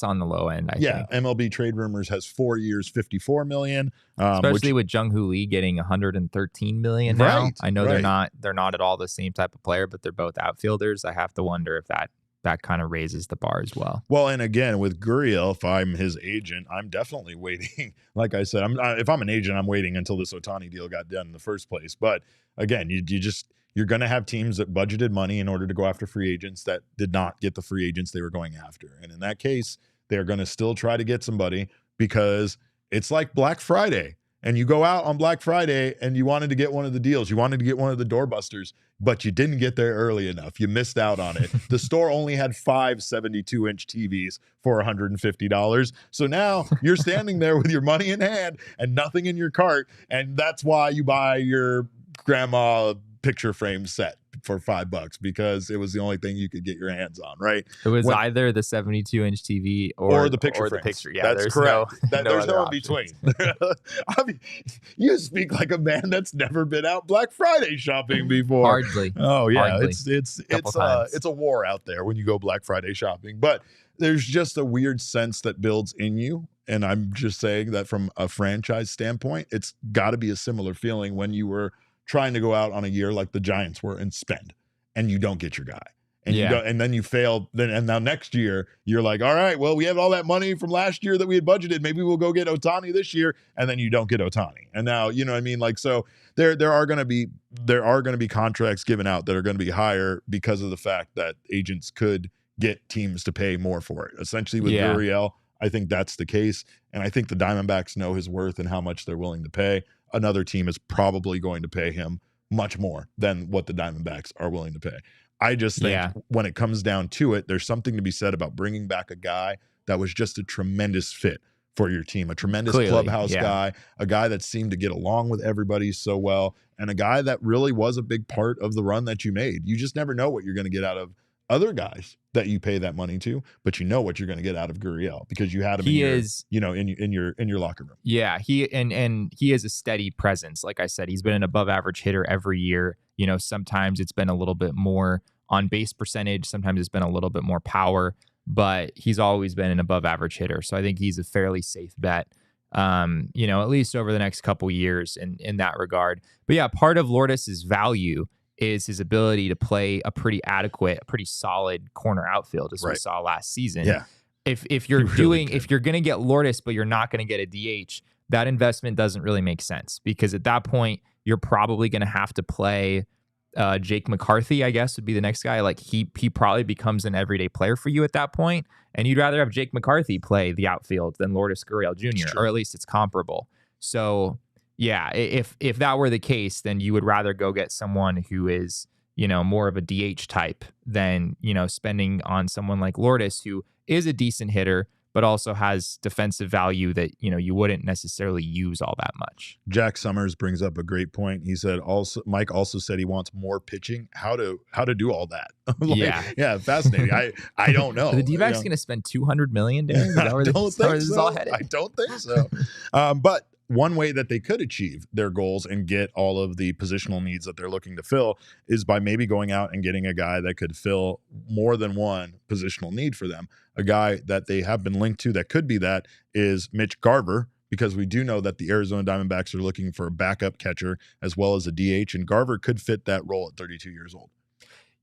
on the low end, I think. MLB Trade Rumors has 4 years, $54 million. Especially with Jung-Hoo Lee getting $113 million now. Right, I know they're not at all the same type of player, but they're both outfielders. I have to wonder if that kind of raises the bar as well. Well, and again, with Gurriel, if I'm his agent, I'm definitely waiting. Like I said, if I'm an agent, I'm waiting until this Ohtani deal got done in the first place. But again, you're going to have teams that budgeted money in order to go after free agents that did not get the free agents they were going after. And in that case, they're going to still try to get somebody because it's like Black Friday. And you go out on Black Friday and you wanted to get one of the deals. You wanted to get one of the doorbusters, but you didn't get there early enough. You missed out on it. The store only had 5 72-inch TVs for $150. So now you're standing there with your money in hand and nothing in your cart. And that's why you buy your grandma picture frame set for $5 because it was the only thing you could get your hands on, right? It was either the 72-inch TV or the picture frames. The picture. Yeah, that's correct. There's no in options. between. I mean, you speak like a man that's never been out Black Friday shopping before. Hardly. Oh yeah, Hardly. It's a war out there when you go Black Friday shopping. But there's just a weird sense that builds in you. And I'm just saying that from a franchise standpoint, it's got to be a similar feeling when you were trying to go out on a year like the Giants were and spend, and you don't get your guy, and you don't, and then you fail. And now next year you're like, all right, well, we have all that money from last year that we had budgeted. Maybe we'll go get Ohtani this year, and then you don't get Ohtani. And now you know what I mean. Like so, there are going to be contracts given out that are going to be higher because of the fact that agents could get teams to pay more for it. Essentially, with Gurriel, I think that's the case, and I think the Diamondbacks know his worth and how much they're willing to pay. Another team is probably going to pay him much more than what the Diamondbacks are willing to pay. I just think when it comes down to it, there's something to be said about bringing back a guy that was just a tremendous fit for your team, a tremendous clubhouse guy, a guy that seemed to get along with everybody so well, and a guy that really was a big part of the run that you made. You just never know what you're going to get out of other guys that you pay that money to, but you know what you're going to get out of Gurriel because you had him in your locker room. Yeah, he is a steady presence. Like I said, he's been an above average hitter every year. You know, sometimes it's been a little bit more on base percentage, sometimes it's been a little bit more power, but he's always been an above average hitter. So I think he's a fairly safe bet. You know, at least over the next couple years in that regard. But yeah, part of Lourdes' value is his ability to play a pretty solid corner outfield, as we saw last season. Yeah. If you're if you're going to get Lourdes, but you're not going to get a DH, that investment doesn't really make sense because at that point, you're probably going to have to play Jake McCarthy, I guess, would be the next guy. Like he probably becomes an everyday player for you at that point, and you'd rather have Jake McCarthy play the outfield than Lourdes Gurriel Jr., or at least it's comparable. So yeah, if that were the case, then you would rather go get someone who is, you know, more of a DH type than, you know, spending on someone like Lourdes, who is a decent hitter, but also has defensive value that, you know, you wouldn't necessarily use all that much. Jack Summers brings up a great point. He said Mike also said he wants more pitching. How to do all that? Yeah, fascinating. I don't know. Are the D-backs going to spend $200 million? Is that where this is all headed? I don't think so. But one way that they could achieve their goals and get all of the positional needs that they're looking to fill is by maybe going out and getting a guy that could fill more than one positional need for them. A guy that they have been linked to that could be that is Mitch Garver, because we do know that the Arizona Diamondbacks are looking for a backup catcher as well as a DH, and Garver could fit that role at 32 years old.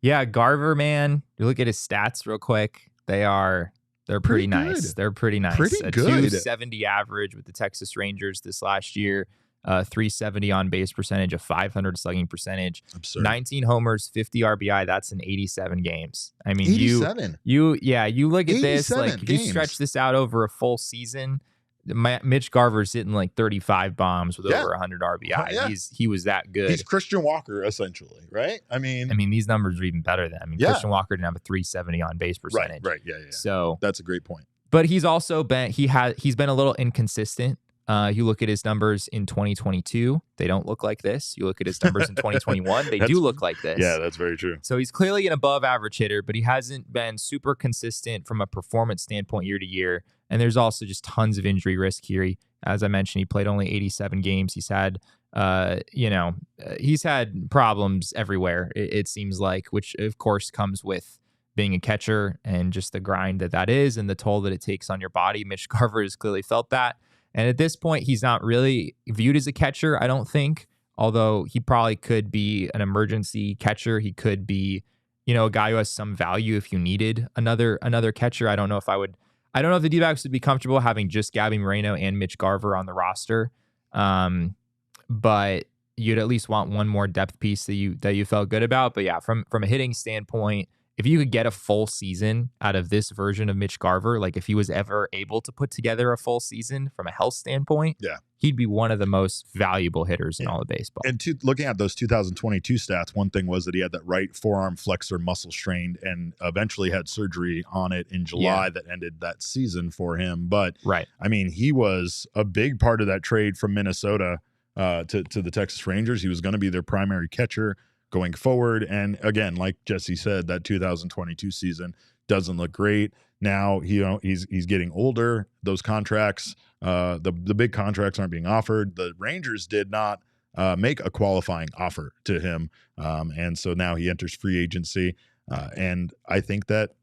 Yeah, Garver, man, you look at his stats real quick. They're pretty nice. Good. They're pretty nice. Pretty a good. 270 average with the Texas Rangers this last year. 370 on base percentage, a 500 slugging percentage, absurd. 19 homers, 50 RBI. That's in 87 games. I mean, 87. you look at this, like if you stretch this out over a full season, Mitch Garver's hitting like 35 bombs with over 100 RBI. Yeah. He was that good. He's Christian Walker essentially, right? I mean, these numbers are even better than. Christian Walker didn't have a 370 on base percentage. Right. Yeah. So that's a great point. But he's also been he's been a little inconsistent. You look at his numbers in 2022, they don't look like this. You look at his numbers in 2021, they do look like this. Yeah, that's very true. So he's clearly an above average hitter, but he hasn't been super consistent from a performance standpoint year to year. And there's also just tons of injury risk here. As I mentioned, he played only 87 games. He's had, he's had problems everywhere, it seems like, which of course comes with being a catcher and just the grind that is and the toll that it takes on your body. Mitch Garver has clearly felt that. And at this point, he's not really viewed as a catcher, I don't think, although he probably could be an emergency catcher. He could be, a guy who has some value if you needed another catcher. I don't know if the D-backs would be comfortable having just Gabby Moreno and Mitch Garver on the roster. But you'd at least want one more depth piece that you felt good about. But yeah, from a hitting standpoint, if you could get a full season out of this version of Mitch Garver, like if he was ever able to put together a full season from a health standpoint, he'd be one of the most valuable hitters in all of baseball. And looking at those 2022 stats, one thing was that he had that right forearm flexor muscle strained and eventually had surgery on it in July that ended that season for him. But I mean, he was a big part of that trade from Minnesota to the Texas Rangers. He was going to be their primary catcher going forward. And again, like Jesse said, that 2022 season doesn't look great. Now he's getting older. Those contracts, the big contracts aren't being offered. The Rangers did not make a qualifying offer to him, and so now he enters free agency. And I think that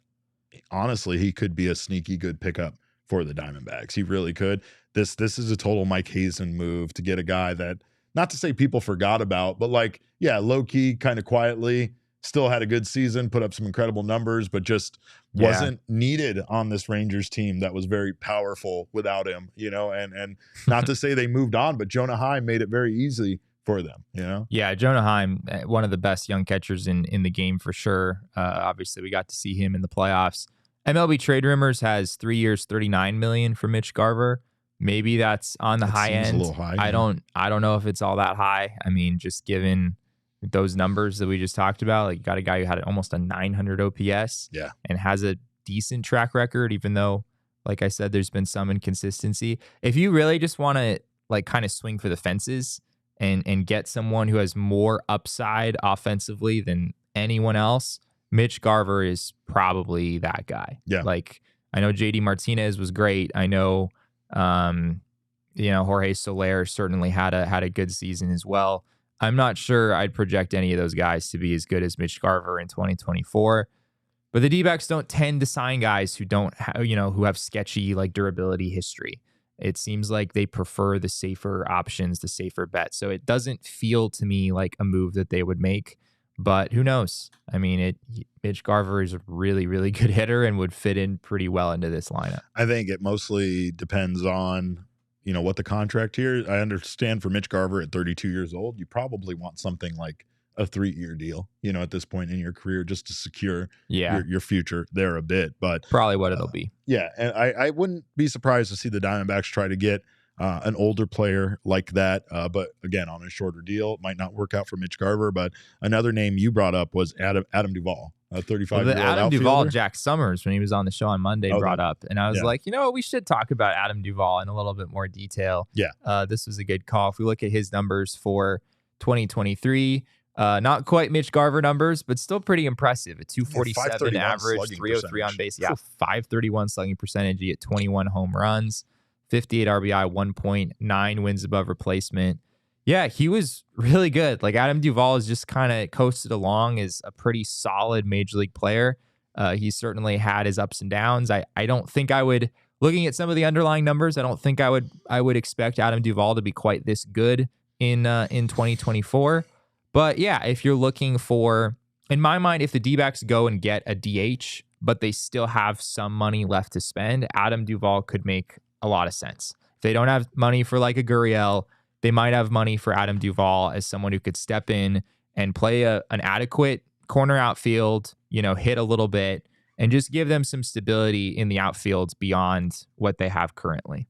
honestly, he could be a sneaky good pickup for the Diamondbacks. He really could. This is a total Mike Hazen move to get a guy that, not to say people forgot about, but like, low key, kind of quietly, still had a good season, put up some incredible numbers, but just wasn't needed on this Rangers team that was very powerful without him, and not to say they moved on, but Jonah Heim made it very easy for them, Yeah, Jonah Heim, one of the best young catchers in the game for sure. Obviously, we got to see him in the playoffs. MLB Trade Rumors has 3 years, $39 million for Mitch Garver. Maybe that's on the high end. A little high, I don't know if it's all that high. I mean, just given those numbers that we just talked about, like you got a guy who had almost a 900 OPS and has a decent track record, even though, like I said, there's been some inconsistency. If you really just want to like kind of swing for the fences and get someone who has more upside offensively than anyone else, Mitch Garver is probably that guy. Yeah. Like I know JD Martinez was great. I know Jorge Soler certainly had a good season as well. I'm not sure I'd project any of those guys to be as good as Mitch Garver in 2024. But the D-backs don't tend to sign guys who don't who have sketchy like durability history. It seems like they prefer the safer options, the safer bets. So it doesn't feel to me like a move that they would make. But who knows? I mean, Mitch Garver is a really, really good hitter and would fit in pretty well into this lineup. I think it mostly depends on, what the contract here. I understand for Mitch Garver at 32 years old, you probably want something like a 3-year deal, at this point in your career, just to secure your future there a bit. But probably what it'll be. Yeah. And I wouldn't be surprised to see the Diamondbacks try to get an older player like that, but again, on a shorter deal. Might not work out for Mitch Garver, but another name you brought up was Adam Duvall, a 35-year-old Adam outfielder. Duvall, Jack Summers, when he was on the show on Monday, brought up, and I was like, we should talk about Adam Duvall in a little bit more detail. Yeah. This was a good call. If we look at his numbers for 2023, not quite Mitch Garver numbers, but still pretty impressive. A 247 average, 303 on base. Yeah, 531 slugging percentage. He hit 21 home runs, 58 RBI, 1.9 wins above replacement. Yeah, he was really good. Like Adam Duvall has just kind of coasted along as a pretty solid major league player. He certainly had his ups and downs. I don't think I would, looking at some of the underlying numbers, I don't think I would expect Adam Duvall to be quite this good in 2024. But yeah, if you're looking for, in my mind, if the D-backs go and get a DH, but they still have some money left to spend, Adam Duvall could make a lot of sense. If they don't have money for like a Gurriel, they might have money for Adam Duvall as someone who could step in and play an adequate corner outfield, hit a little bit, and just give them some stability in the outfield beyond what they have currently.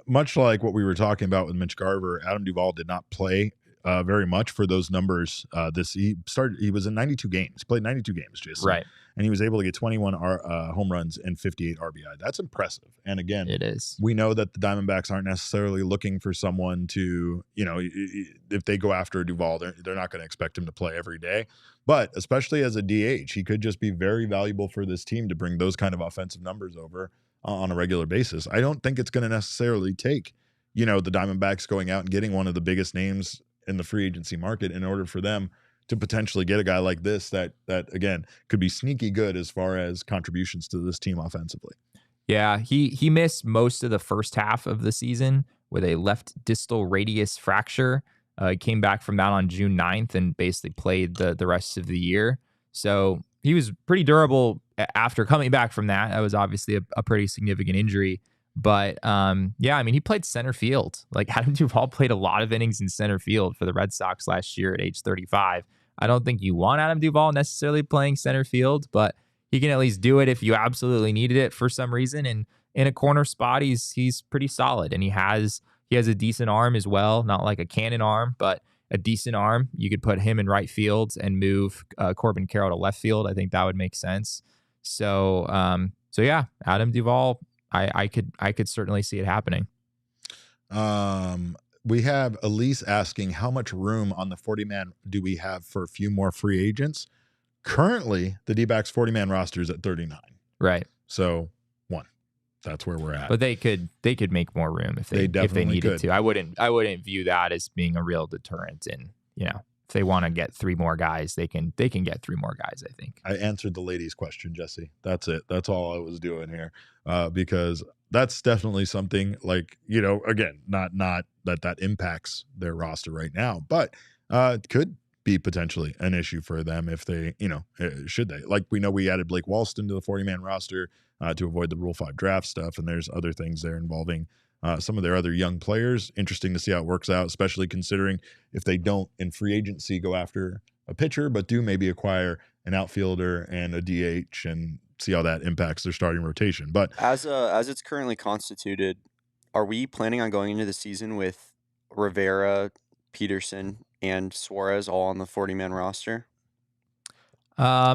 Much like what we were talking about with Mitch Garver, Adam Duvall did not play very much for those numbers. He was in 92 games, played 92 games, Jason. Right. And he was able to get 21 home runs and 58 RBI. That's impressive. And again, it is. We know that the Diamondbacks aren't necessarily looking for someone to, if they go after Duvall, they're not going to expect him to play every day. But especially as a DH, he could just be very valuable for this team to bring those kind of offensive numbers over on a regular basis. I don't think it's going to necessarily take, the Diamondbacks going out and getting one of the biggest names in the free agency market in order for them to potentially get a guy like this that again could be sneaky good as far as contributions to this team offensively. Yeah, he missed most of the first half of the season with a left distal radius fracture. He came back from that on June 9th and basically played the rest of the year. So he was pretty durable after coming back from that. That was obviously a pretty significant injury. But he played center field. Like Adam Duvall played a lot of innings in center field for the Red Sox last year at age 35. I don't think you want Adam Duvall necessarily playing center field, but he can at least do it if you absolutely needed it for some reason. And in a corner spot, he's pretty solid, and he has a decent arm as well, not like a cannon arm, but a decent arm. You could put him in right field and move Corbin Carroll to left field. I think that would make sense. So yeah, Adam Duvall, I could certainly see it happening. We have Elise asking, how much room on the 40-man do we have for a few more free agents? Currently, the D-backs 40-man roster is at 39. Right. So that's where we're at. But they could make more room if they needed to. I wouldn't view that as being a real deterrent. And if they want to get 3 more guys, they can get 3 more guys, I think. I answered the ladies' question, Jesse. That's it. That's all I was doing here. Because that's definitely something like, again, not that impacts their roster right now, but it could be potentially an issue for them if they, should they. Like, we know we added Blake Walston to the 40-man roster to avoid the Rule 5 draft stuff, and there's other things there involving some of their other young players. Interesting to see how it works out, especially considering if they don't in free agency go after a pitcher, but do maybe acquire an outfielder and a DH and see how that impacts their starting rotation. But as it's currently constituted, are we planning on going into the season with Rivera, Peterson, and Suarez all on the 40-man roster? I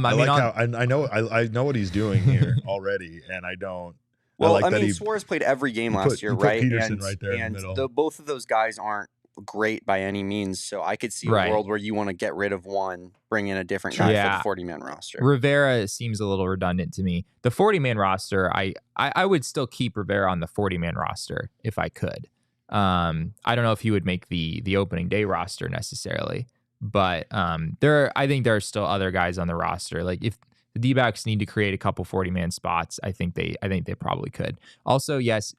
know what he's doing here already, and I don't. Well, Suarez played every game last year, right? Peterson right there in the middle. Both of those guys aren't great by any means, so I could see a world where you want to get rid of one, bring in a different guy for the 40-man roster. Rivera seems a little redundant to me. The 40-man roster, I would still keep Rivera on the 40-man roster if I could. I don't know if he would make the opening day roster necessarily, but I think there are still other guys on the roster. Like, if the D-backs need to create a couple 40-man spots, I think they probably could. Also, yes,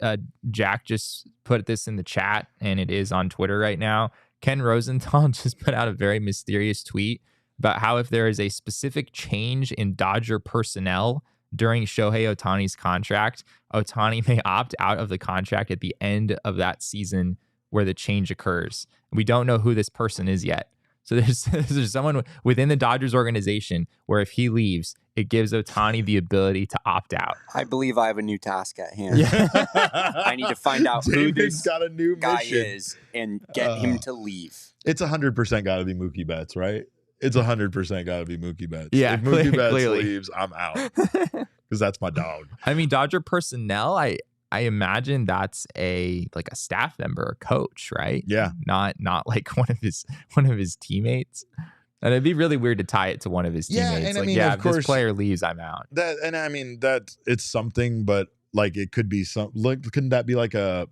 Jack just put this in the chat, and it is on Twitter right now. Ken Rosenthal just put out a very mysterious tweet about how if there is a specific change in Dodger personnel during Shohei Ohtani's contract, Ohtani may opt out of the contract at the end of that season where the change occurs. We don't know who this person is yet. So there's someone within the Dodgers organization where if he leaves, it gives Ohtani the ability to opt out. I believe I have a new task at hand. Yeah. I need to find out who this guy is and get him to leave. It's 100% got to be Mookie Betts, right? It's 100% got to be Mookie Betts. Yeah, if Mookie Betts leaves, I'm out because that's my dog. I mean, Dodger personnel, I imagine that's a staff member, a coach, right? Yeah, not like one of his teammates. And it'd be really weird to tie it to one of his teammates. And if this player leaves, I'm out. It's something, but it could be couldn't that be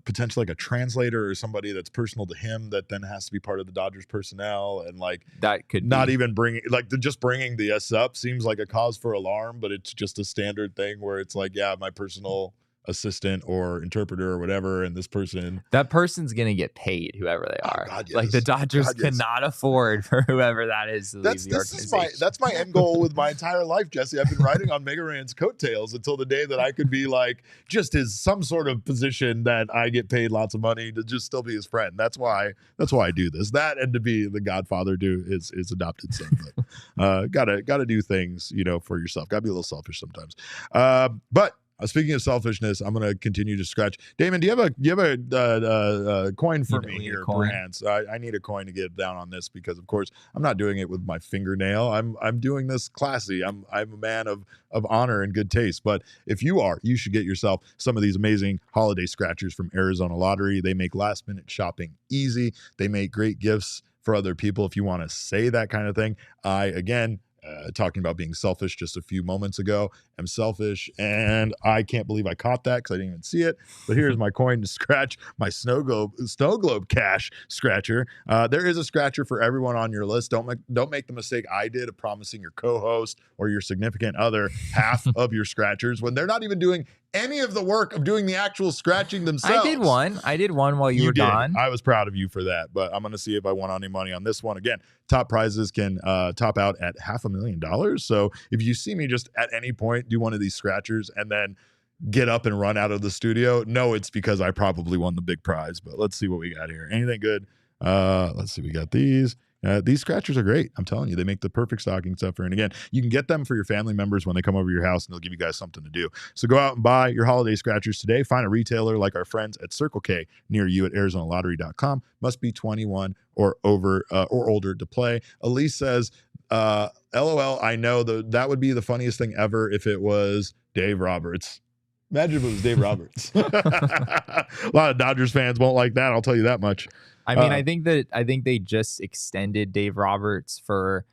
potentially a translator or somebody that's personal to him that then has to be part of the Dodgers personnel, and that could not even bringing just bringing the S up seems like a cause for alarm, but it's just a standard thing where it's my personal assistant or interpreter or whatever, and that person's gonna get paid, whoever they are. God, yes. The Dodgers cannot afford for whoever that is to leave the organization. That's my end goal with my entire life, Jesse. I've been riding on Mega Ran's coattails until the day that I could be just as some sort of position that I get paid lots of money to just still be his friend. That's why I do this. That and to be the godfather to his adopted son. But gotta do things for yourself. Gotta be a little selfish sometimes. But speaking of selfishness, I'm going to continue to scratch. Damon, do you have a coin for me here, perchance? I need a coin to get down on this because, of course, I'm not doing it with my fingernail. I'm doing this classy. I'm a man of honor and good taste. But if you are, you should get yourself some of these amazing holiday scratchers from Arizona Lottery. They make last-minute shopping easy. They make great gifts for other people if you want to say that kind of thing. Talking about being selfish just a few moments ago. I'm selfish, and I can't believe I caught that because I didn't even see it. But here's my coin to scratch my snow globe cash scratcher. There is a scratcher for everyone on your list. Don't make the mistake I did of promising your co-host or your significant other half of your scratchers when they're not even doing any of the work of doing the actual scratching themselves. I did one while you were gone. I was proud of you for that, but I'm going to see if I won any money on this one. Again, top prizes can top out at $500,000. So if you see me just at any point do one of these scratchers and then get up and run out of the studio, no, it's because I probably won the big prize. But let's see what we got here. Anything good? Let's see. We got these. These scratchers are great. I'm telling you, they make the perfect stocking stuffer. And again, you can get them for your family members when they come over to your house, and they'll give you guys something to do. So go out and buy your holiday scratchers today. Find a retailer like our friends at Circle K near you at ArizonaLottery.com. Must be 21 or over or older to play. Elise says, LOL, I know that would be the funniest thing ever if it was Dave Roberts. Imagine if it was Dave Roberts. A lot of Dodgers fans won't like that. I'll tell you that much. I mean, I think they just extended Dave Roberts for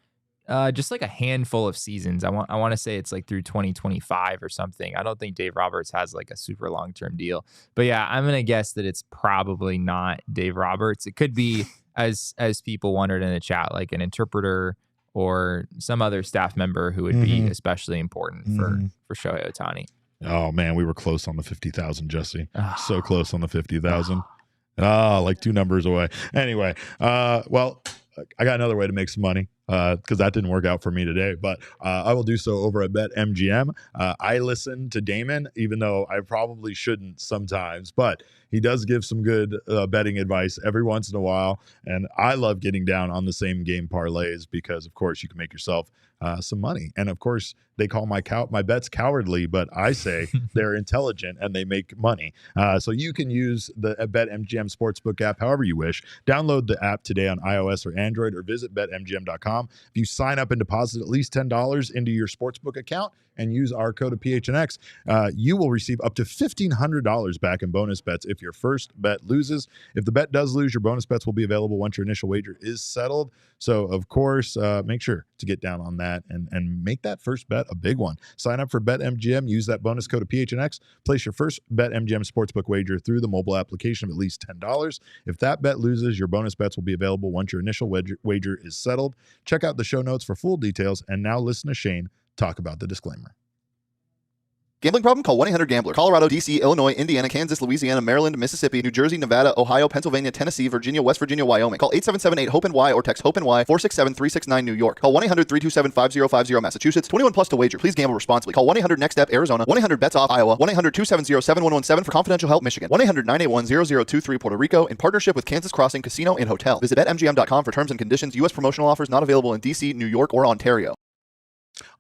just like a handful of seasons. I want to say it's like through 2025 or something. I don't think Dave Roberts has like a super long-term deal. But yeah, I'm gonna guess that it's probably not Dave Roberts. It could be, as people wondered in the chat, like an interpreter or some other staff member who would be especially important for Shohei Ohtani. Oh man, we were close on the 50,000, Jesse. So close on the 50,000. Like 2 numbers away. Anyway, well, I got another way to make some money because that didn't work out for me today, but I will do so over at BetMGM. I listen to Damon, even though I probably shouldn't sometimes, but he does give some good betting advice every once in a while, and I love getting down on the same game parlays because, of course, you can make yourself some money. And, of course, they call my bets cowardly, but I say they're intelligent and they make money. So you can use the BetMGM Sportsbook app however you wish. Download the app today on iOS or Android, or visit BetMGM.com. If you sign up and deposit at least $10 into your sportsbook account and use our code of PHNX, you will receive up to $1,500 back in bonus bets if your first bet loses. If the bet does lose, your bonus bets will be available once your initial wager is settled. So, of course, make sure to get down on that and make that first bet a big one. Sign up for BetMGM. Use that bonus code of PHNX. Place your first BetMGM Sportsbook wager through the mobile application of at least $10. If that bet loses, your bonus bets will be available once your initial wager is settled. Check out the show notes for full details. And now listen to Shane talk about the disclaimer. Gambling problem? Call 1-800-GAMBLER. Colorado, D.C., Illinois, Indiana, Kansas, Louisiana, Maryland, Mississippi, New Jersey, Nevada, Ohio, Pennsylvania, Tennessee, Virginia, West Virginia, Wyoming. Call 877-8-HOPE-NY or text HOPE-NY 467-369 New York. Call 1-800-327-5050 Massachusetts. 21 plus to wager. Please gamble responsibly. Call 1-800-NEXT-STEP Arizona. 1-800-BETS-OFF Iowa. 1-800-270-7117 for confidential help Michigan. 1-800-981-0023 Puerto Rico in partnership with Kansas Crossing Casino and Hotel. Visit BetMGM.com for terms and conditions. U.S. promotional offers not available in D.C., New York, or Ontario.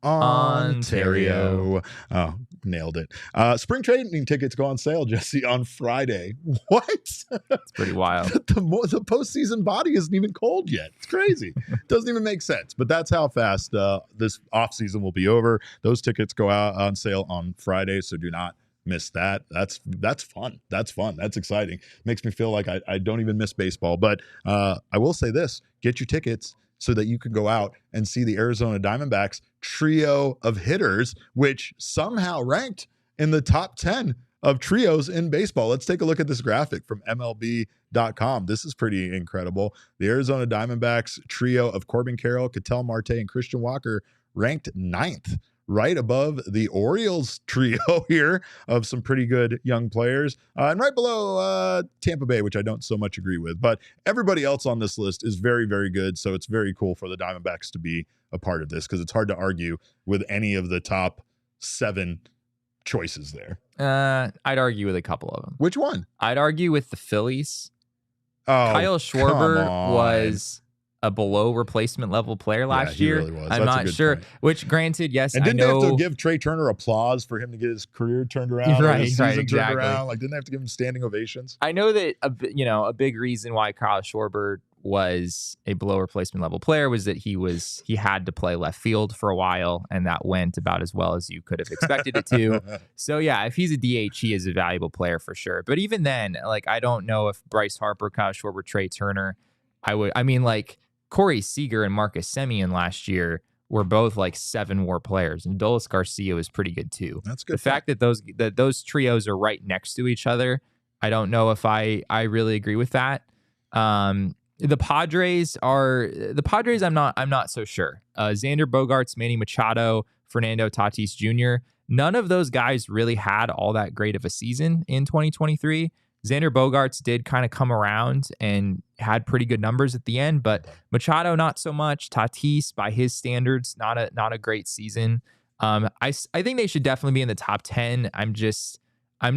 Ontario. Oh, nailed it. Spring training tickets go on sale, Jesse, on Friday. What? It's pretty wild. The postseason body isn't even cold yet. It's crazy. Doesn't even make sense. But that's how fast this offseason will be over. Those tickets go out on sale on Friday, so do not miss that. That's fun. That's fun. That's exciting. Makes me feel like I don't even miss baseball. But I will say this. Get your tickets so that you can go out and see the Arizona Diamondbacks trio of hitters, which somehow ranked in the top 10 of trios in baseball. Let's take a look at this graphic from MLB.com. This is pretty incredible. The Arizona Diamondbacks trio of Corbin Carroll, Ketel Marte, and Christian Walker ranked 9th, right above the Orioles trio here of some pretty good young players, and right below Tampa Bay, which I don't so much agree with. But everybody else on this list is very, very good, so it's very cool for the Diamondbacks to be a part of this because it's hard to argue with any of the top 7 choices there. I'd argue with a couple of them. Which one? I'd argue with the Phillies. Oh, Kyle Schwarber was a below replacement level player last year. Really was. I'm That's not sure. point. Which, granted, yes, and didn't I know. They have to give Trey Turner applause for him to get his career turned around? Right, his season exactly. turned around? Like, didn't they have to give him standing ovations? I know that a big reason why Kyle Schwarber was a below replacement level player was that he had to play left field for a while, and that went about as well as you could have expected it to. So yeah, if he's a DH, he is a valuable player for sure. But even then, like, I don't know if Bryce Harper, Kyle Schwarber, Trey Turner, Corey Seager and Marcus Semien last year were both like 7 WAR players, and Adolis Garcia was pretty good too. That's good. The fact that those trios are right next to each other, I don't know if I really agree with that. The Padres, I'm not so sure. Xander Bogaerts, Manny Machado, Fernando Tatis Jr., none of those guys really had all that great of a season in 2023. Xander Bogaerts did kind of come around and had pretty good numbers at the end, but Machado not so much. Tatis, by his standards, not a great season. I think they should definitely be in the top 10. I'm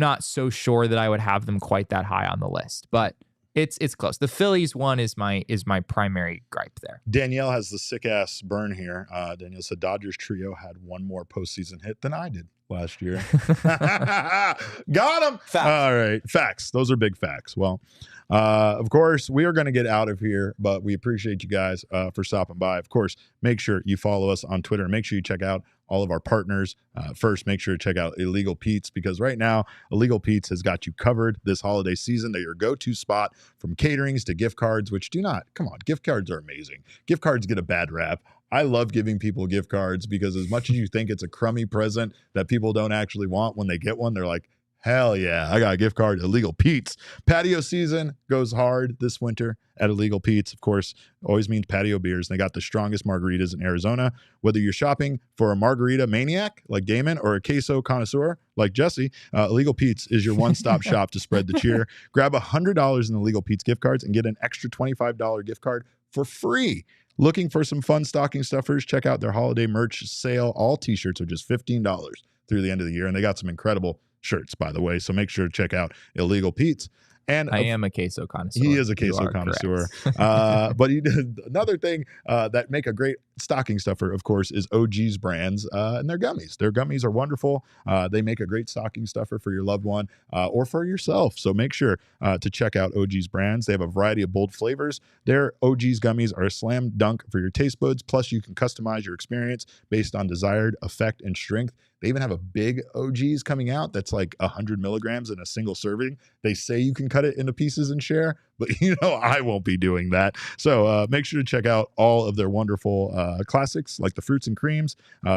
not so sure that I would have them quite that high on the list, but It's close. The Phillies one is my primary gripe there. Danielle has the sick ass burn here. Danielle said Dodgers trio had one more postseason hit than I did last year. Got him. Facts. All right. Facts. Those are big facts. Well, of course, we are going to get out of here, but we appreciate you guys for stopping by. Of course, make sure you follow us on Twitter. Make sure you check out all of our partners. First, make sure to check out Illegal Pete's, because right now, Illegal Pete's has got you covered this holiday season. They're your go-to spot, from caterings to gift cards, which come on, gift cards are amazing. Gift cards get a bad rap. I love giving people gift cards because as much as you think it's a crummy present that people don't actually want, when they get one, they're like, hell yeah, I got a gift card. Illegal Pete's. Patio season goes hard this winter at Illegal Pete's. Of course, always means patio beers. They got the strongest margaritas in Arizona. Whether you're shopping for a margarita maniac like Damon or a queso connoisseur like Jesse, Illegal Pete's is your one-stop shop to spread the cheer. Grab $100 in Illegal Pete's gift cards and get an extra $25 gift card for free. Looking for some fun stocking stuffers? Check out their holiday merch sale. All t-shirts are just $15 through the end of the year, and they got some incredible shirts, by the way. So make sure to check out Illegal Pete's. And I am a queso connoisseur. He is a queso connoisseur. But he did another thing that make a great stocking stuffer, of course, is OG's brands and their gummies. Their gummies are wonderful. They make a great stocking stuffer for your loved one or for yourself. So make sure to check out OG's brands. They have a variety of bold flavors. Their OG's gummies are a slam dunk for your taste buds. Plus, you can customize your experience based on desired effect and strength. They even have a big OG's coming out that's like 100 milligrams in a single serving. They say you can cut it into pieces and share, but I won't be doing that. So make sure to check out all of their wonderful classics like the fruits and creams,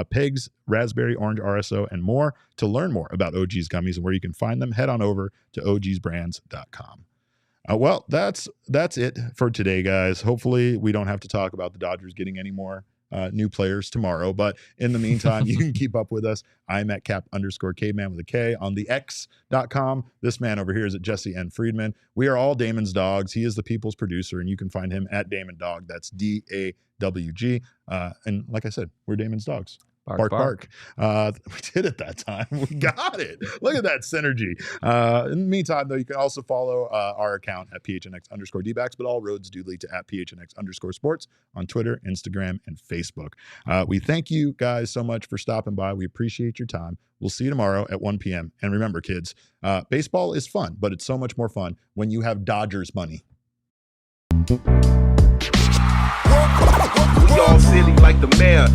Pegs, raspberry, orange RSO, and more. To learn more about OG's gummies and where you can find them, head on over to ogsbrands.com. Well, that's it for today, guys. Hopefully we don't have to talk about the Dodgers getting any more new players tomorrow, but in the meantime, you can keep up with us. I'm at cap_caveman with a K on the X.com. This man over here is at Jesse N. Friedman. We are all Damon's dogs. He is the people's producer, and you can find him at Damon Dog. That's DAWG. And like I said, we're Damon's dogs. Bark, bark. We did it that time. We got it. Look at that synergy. In the meantime, though, you can also follow our account at PHNX_DBacks, but all roads do lead to at PHNX_sports on Twitter, Instagram, and Facebook. We thank you guys so much for stopping by. We appreciate your time. We'll see you tomorrow at 1 p.m. And remember, kids, baseball is fun, but it's so much more fun when you have Dodgers money. We all silly like the mayor.